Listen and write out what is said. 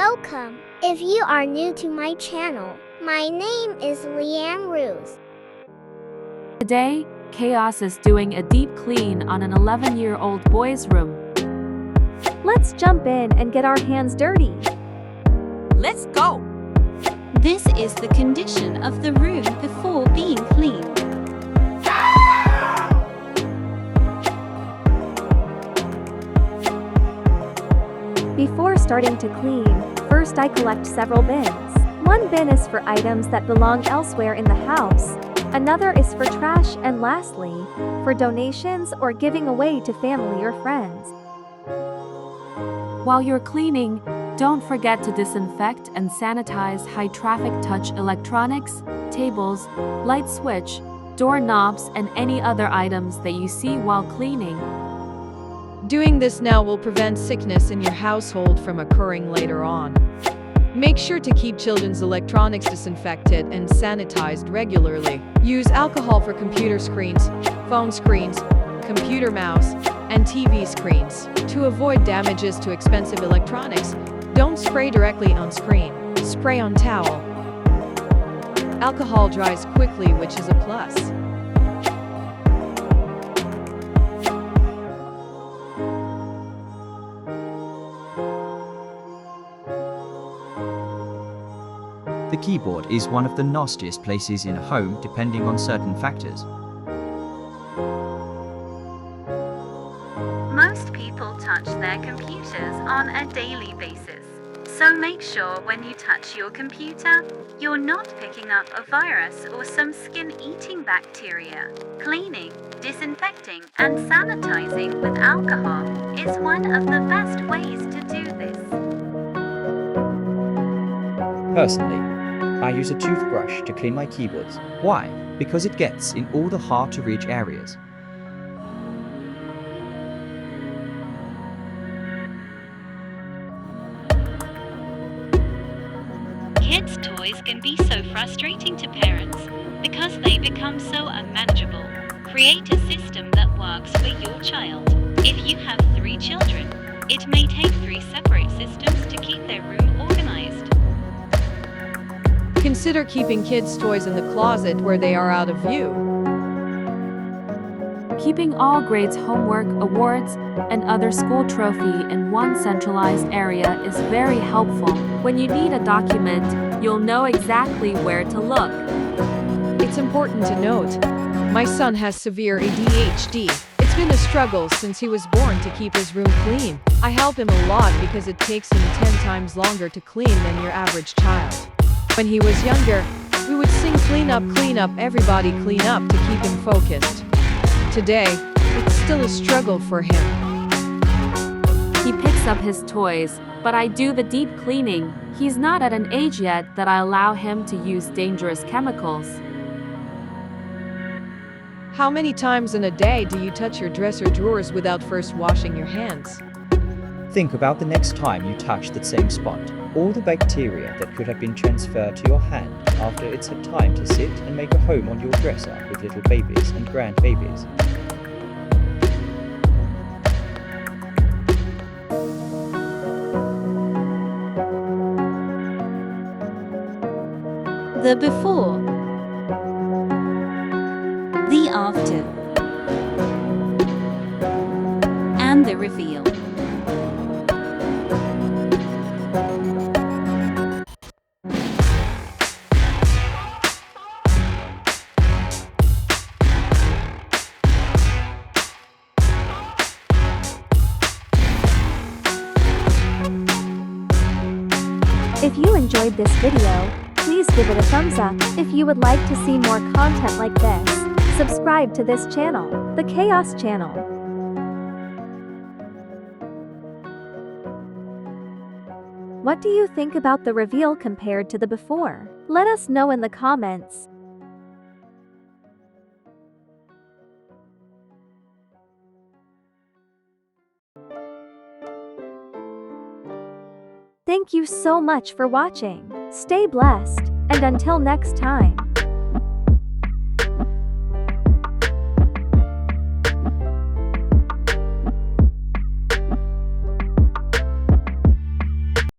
Welcome. If you are new to my channel, my name is Leeanne Roose. Today, Khaos is doing a deep clean on an 11-year-old boy's room. Let's jump in and get our hands dirty. Let's go! This is the condition of the room before being cleaned. Before starting to clean, first I collect several bins. One bin is for items that belong elsewhere in the house. Another is for trash, and lastly, for donations or giving away to family or friends. While you're cleaning, don't forget to disinfect and sanitize high-traffic touch electronics, tables, light switch, doorknobs, and any other items that you see while cleaning. Doing this now will prevent sickness in your household from occurring later on. Make sure to keep children's electronics disinfected and sanitized regularly. Use alcohol for computer screens, phone screens, computer mouse, and TV screens. To avoid damages to expensive electronics, don't spray directly on screen. Spray on towel. Alcohol dries quickly, which is a plus. The keyboard is one of the nastiest places in a home depending on certain factors. Most people touch their computers on a daily basis. So make sure when you touch your computer, you're not picking up a virus or some skin-eating bacteria. Cleaning, disinfecting, and sanitizing with alcohol is one of the best ways to do this. Personally, I use a toothbrush to clean my keyboards. Why? Because it gets in all the hard-to-reach areas. Kids' toys can be so frustrating to parents because they become so unmanageable. Create a system that works for your child. If you have 3 children, it may take 3 separate systems to keep their room organized. Consider keeping kids' toys in the closet where they are out of view. Keeping all grades' homework, awards, and other school trophy in one centralized area is very helpful. When you need a document, you'll know exactly where to look. It's important to note, my son has severe ADHD. It's been a struggle since he was born to keep his room clean. I help him a lot because it takes him 10 times longer to clean than your average child. When he was younger, we would sing clean up, everybody clean up to keep him focused. Today, it's still a struggle for him. He picks up his toys, but I do the deep cleaning. He's not at an age yet that I allow him to use dangerous chemicals. How many times in a day do you touch your dresser drawers without first washing your hands? Think about the next time you touch that same spot. All the bacteria that could have been transferred to your hand after it's had time to sit and make a home on your dresser with little babies and grandbabies. The before, the after, and the reveal. If you enjoyed this video, please give it a thumbs up. If you would like to see more content like this, subscribe to this channel, the Khaos channel. What do you think about the reveal compared to the before? Let us know in the comments. Thank you so much for watching. Stay blessed, and until next time.